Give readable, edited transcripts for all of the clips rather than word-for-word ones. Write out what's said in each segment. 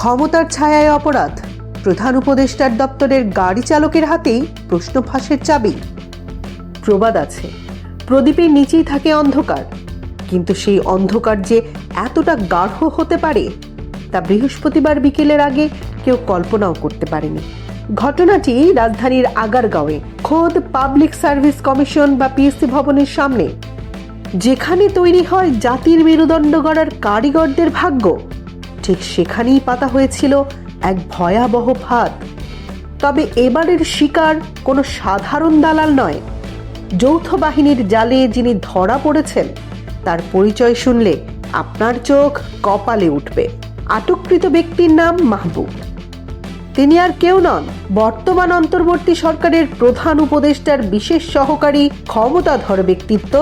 ক্ষমতার ছায়ায় অপরাধ, প্রধান উপদেষ্টার দপ্তরের গাড়ি চালকের হাতেই প্রশ্ন ফাঁসের চাবি। প্রবাদ আছে, প্রদীপের নিচেই থাকে অন্ধকার, কিন্তু সেই অন্ধকার যে এতটা গাঢ় হতে পারে তা বৃহস্পতিবার বিকেলের আগে কেউ কল্পনাও করতে পারেনি। ঘটনাটি রাজধানীর আগারগাঁওয়ে খোদ পাবলিক সার্ভিস কমিশন বা পিএসসি ভবনের সামনে, যেখানে তৈরি হয় জাতির মেরুদণ্ড গড়ার কারিগরদের ভাগ্য, ঠিক সেখানেই পাতা হয়েছিল এক ভয়াবহ ফাঁদ। তবে এবারের শিকার কোনো সাধারণ দালাল নয়। যৌথ বাহিনীর জালে যিনি ধরা পড়েছেন তার পরিচয় শুনলে আপনার চোখ কপালে উঠবে। আটককৃত ব্যক্তির নাম মাহবুব। তিনি আর কেউ নন, বর্তমান অন্তর্বর্তী সরকারের প্রধান উপদেষ্টার বিশেষ সহকারী ক্ষমতাধর ব্যক্তিত্ব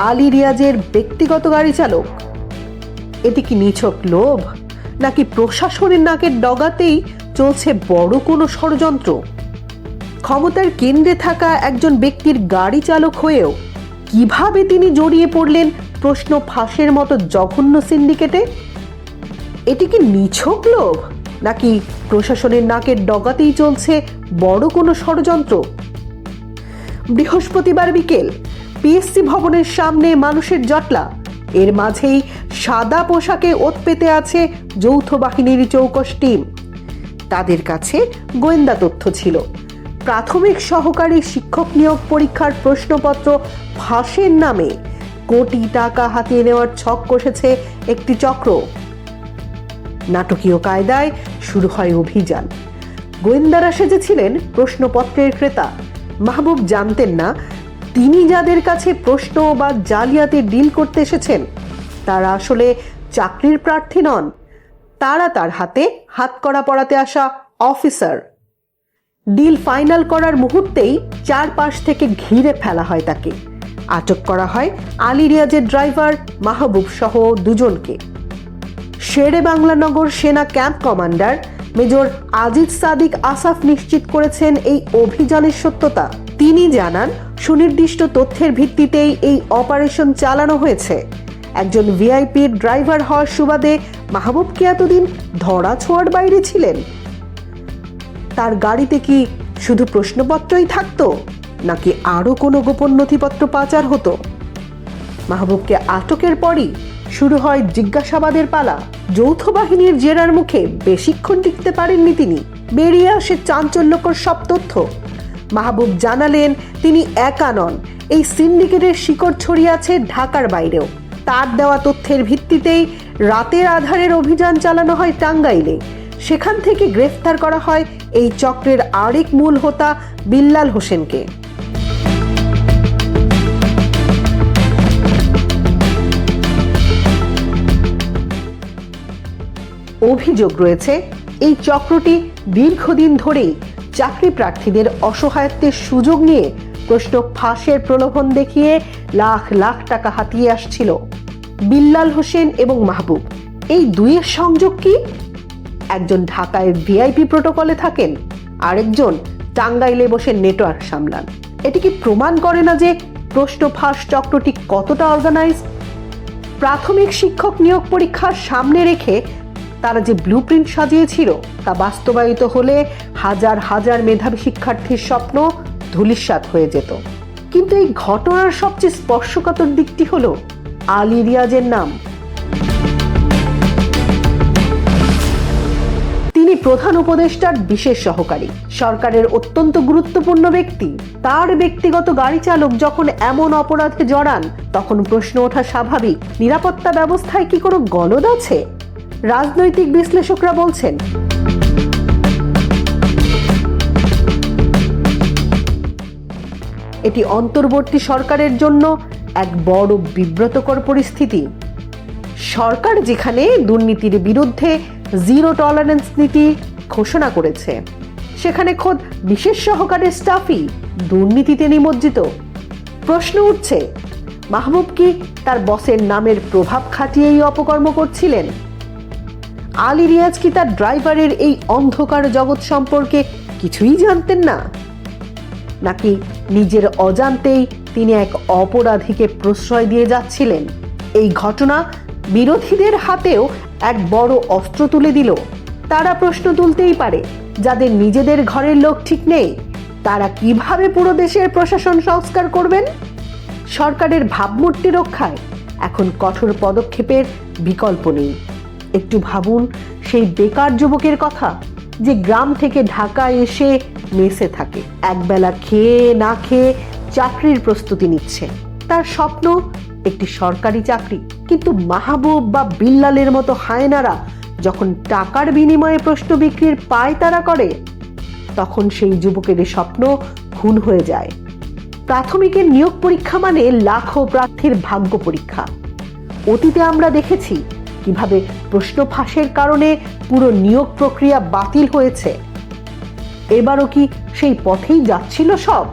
আলী রিয়াজের ব্যক্তিগত গাড়ি চালক। এটি কি নিছক লোভ, নাকি প্রশাসনের নাকের ডগাতেই চলছে বড় কোনো ষড়যন্ত্র? ক্ষমতার কেন্দ্রে থাকা একজন ব্যক্তির গাড়ি চালক হয়েও কিভাবে তিনি জড়িয়ে পড়লেন প্রশ্ন ফাঁসের মতো জঘন্য সিন্ডিকেটে? এটি কি নিছক লোভ, নাকি প্রশাসনের নাকের ডগাতেই চলছে বড় কোনো ষড়যন্ত্র? বৃহস্পতিবার বিকেল পিএসসি ভবনের সামনে মানুষের জটলা, এর মাঝেই সাদা পোশাকে ওত পেতে আছে যৌথ বাহিনীর চৌকস টিম। তাদের কাছে গোয়েন্দা তথ্য ছিল, প্রাথমিক সহকারী শিক্ষক নিয়োগ পরীক্ষার প্রশ্নপত্র ফাঁসের নামে কোটি টাকা হাতিয়ে নেওয়ার ছক কষেছে একটি চক্র। নাটকীয় কায়দায় শুরু হয় অভিযান। গোয়েন্দারা সেজেছিলেন প্রশ্নপত্রের ক্রেতা। মাহবুব জানতেন না তিনি যাদের কাছে প্রশ্ন বা জালিয়াতি ডিল করতে এসেছেন তারা আসলে চাকরির প্রার্থী নন, তারা তার হাতে হাতকড়া পরাতে আসা অফিসার। ডিল ফাইনাল করার মুহূর্তেই চারপাশ থেকে ঘিরে ফেলা হয় তাকে। আটক করা হয় আলী রিয়াজের ড্রাইভার মাহবুব সহ দুজনকে। শেরে বাংলানগর সেনা camp commander major Aziz Sadik Asaf নিশ্চিত করেছেন এই অভিযানের সত্যতা। তিনি জানান, সুনির্দিষ্ট তথ্যের ভিত্তিতেই এই অপারেশন চালানো হয়েছে। একজন ভিআইপির ড্রাইভার হওয়ার সুবাদে মাহবুব কি এতদিন ধরা ছোঁয়ার বাইরে ছিলেন? তার গাড়িতে কি শুধু প্রশ্নপত্রই থাকতো, নাকি আরো কোনো গোপন নথিপত্র পাচার হতো? মাহবুবকে আটকের পরই শুরু হয় জিজ্ঞাসাবাদের পালা। যৌথ বাহিনীর জেরার মুখে বেশিক্ষণ টিকতে পারেননি তিনি। বেরিয়ে আসে চাঞ্চল্যকর সব তথ্য। মাহবুব জানালেন তিনি একা নন, এই সিন্ডিকেটের শিকড় ছড়িয়ে আছে ঢাকার বাইরেও। তার দেওয়া তথ্যের ভিত্তিতেই রাতের আধারের অভিযান চালানো হয় টাঙ্গাইলে। সেখান থেকে গ্রেফতার করা হয় এই চক্রের আরেক মূল হোতা বিল্লাল হোসেনকে। অভিযোগ রয়েছে এই চক্রটি দীর্ঘদিন ধরেই চাকরি প্রার্থীদের অসহায়ত্বের সুযোগ নিয়ে প্রশ্ন ফাঁসের প্রলোভন দেখিয়ে লাখ লাখ টাকা হাতিয়ে আসছিল। বিল্লাল হোসেন এবং মাহবুব, এই দুইয়ের সংযোগ কি? একজন ঢাকায় ভিআইপি প্রোটোকলে থাকেন, আরেকজন টাঙ্গাইলে বসে নেটওয়ার্ক সামলান। এটি কি প্রমাণ করে না যে প্রশ্ন ফাঁস চক্রটি কতটা অর্গানাইজড? প্রাথমিক শিক্ষক নিয়োগ পরীক্ষার সামনে রেখে তারা যে ব্লুপ্রিন্ট সাজিয়েছিল তা বাস্তবায়িত হলে হাজার হাজার মেধাবী শিক্ষার্থীর স্বপ্ন ধূলিসাৎ হয়ে যেত। কিন্তু এই ঘটনার সবচেয়ে স্পর্শকাতর দিকটি হলো আলী রিয়াজের নাম। তিনি প্রধান উপদেষ্টার বিশেষ সহকারী, সরকারের অত্যন্ত গুরুত্বপূর্ণ ব্যক্তি। তার ব্যক্তিগত গাড়ি চালক যখন এমন অপরাধে জড়ান তখন প্রশ্ন ওঠা স্বাভাবিক, নিরাপত্তা ব্যবস্থায় কি কোনো গলদ আছে? রাজনৈতিক বিশ্লেষকরা বলছেন এটি অন্তর্বর্তী সরকারের জন্য এক বড় বিব্রতকর পরিস্থিতি। সরকার যেখানে দুর্নীতির বিরুদ্ধে জিরো টলারেন্স নীতি ঘোষণা করেছে, সেখানে খোদ বিশেষ সহকারী স্টাফই দুর্নীতিতে নিমজ্জিত। প্রশ্ন উঠছে, মাহবুব কি তার বসের নামের প্রভাব খাটিয়েই অপকর্ম করছিলেন? আলী রিয়াজ কি তার ড্রাইভারের এই অন্ধকার জগৎ সম্পর্কে কিছুই জানতেন না? নাকি নিজের অজান্তেই তিনি এক অপরাধীকে প্রশ্রয় দিয়ে যাচ্ছিলেন? এই ঘটনা বিরোধীদের হাতেও এক বড় অস্ত্র তুলে দিল। তারা প্রশ্ন তুলতেই পারে, যাদের নিজেদের ঘরের লোক ঠিক নেই তারা কিভাবে পুরো দেশের প্রশাসন সংস্কার করবেন? সরকারের ভাবমূর্তি রক্ষায় এখন কঠোর পদক্ষেপের বিকল্প নেই। একটু ভাবুন সেই বেকার যুবকের কথা, যে গ্রাম থেকে ঢাকায় এসে মেসে থাকে, একবেলা খেয়ে না খেয়ে চাকরির প্রস্তুতি নিচ্ছে। তার স্বপ্ন একটি সরকারি চাকরি, কিন্তু মাহবুব বা বিল্লালের মতো হায়নারা যখন টাকার বিনিময়ে প্রশ্ন বিক্রির পায়তারা করে, তখন সেই যুবকের স্বপ্ন খুন হয়ে যায়। প্রাথমিকের নিয়োগ পরীক্ষা মানে লাখো প্রার্থীর ভাগ্য পরীক্ষা। অতীতে আমরা দেখেছি কিভাবে প্রশ্ন ফাঁসের কারণে পুরো নিয়োগ প্রক্রিয়া বাতিল হয়েছে। এবারও কি সেই পথেই যাচ্ছিল সব?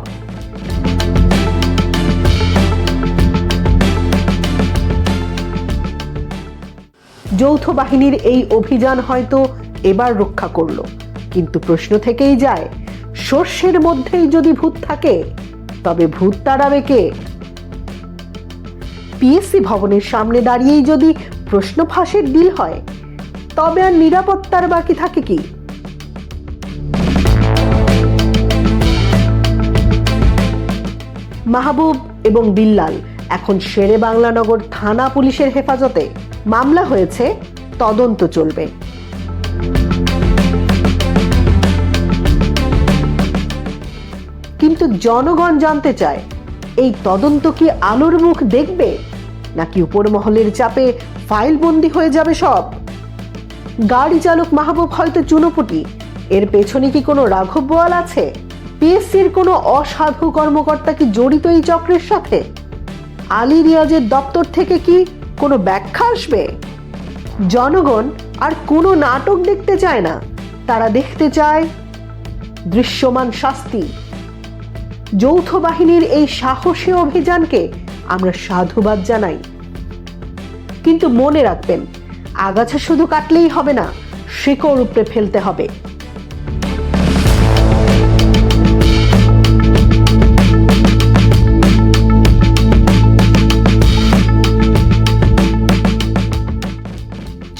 যৌথ বাহিনীর এই অভিযান হয়তো এবার রক্ষা করলো, কিন্তু প্রশ্ন থেকেই যায়, সর্ষের মধ্যেই যদি ভূত থাকে তবে ভূত তাড়াবে কে? পিএসসি ভবনের সামনে দাঁড়িয়েই যদি প্রশ্ন ফাঁসের ডিল হয়, তবে আর নিরাপত্তার বাকি থাকে কি? মাহবুব এবং বিল্লাল এখন শেরে বাংলানগর থানা পুলিশের হেফাজতে। মামলা হয়েছে, তদন্ত চলবে। কিন্তু জনগণ জানতে চায়, এই তদন্ত কি আলোর মুখ দেখবে, নাকি উপর মহলের চাপে ফাইল বন্দী হয়ে যাবে সব? গাড়ি চালক মাহবুব হয়তো চুনোপুটি, এর পেছনে কি কোনো রাঘব বোয়াল আছে? পিএসসির কোনো অসাধু কর্মকর্তা কি জড়িত এই চক্রের সাথে? আলী রিয়াজের দপ্তর থেকে কি কোনো ব্যাখ্যা আসবে? জনগণ আর কোনো নাটক দেখতে চায় না, তারা দেখতে চায় দৃশ্যমান শাস্তি। যৌথ বাহিনীর এই সাহসী অভিযানকে আমরা সাধুবাদ জানাই, কিন্তু মনে রাখবেন, আগাছা শুধু কাটলেই হবে না, শিকড় উপড়ে ফেলতে হবে।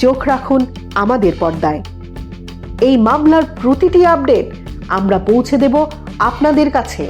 চোখ রাখুন আমাদের পর্দায়। এই মামলার প্রতিটি আপডেট আমরা পৌঁছে দেব আপনাদের কাছে।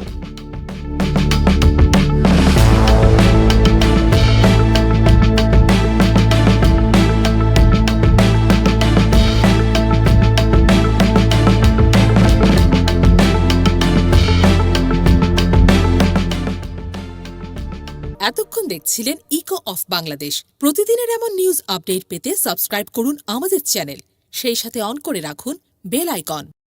এতক্ষণ দেখছিলেন ইকো অফ বাংলাদেশ। প্রতিদিনের এমন নিউজ আপডেট পেতে সাবস্ক্রাইব করুন আমাদের চ্যানেল, সেই সাথে অন করে রাখুন বেল আইকন।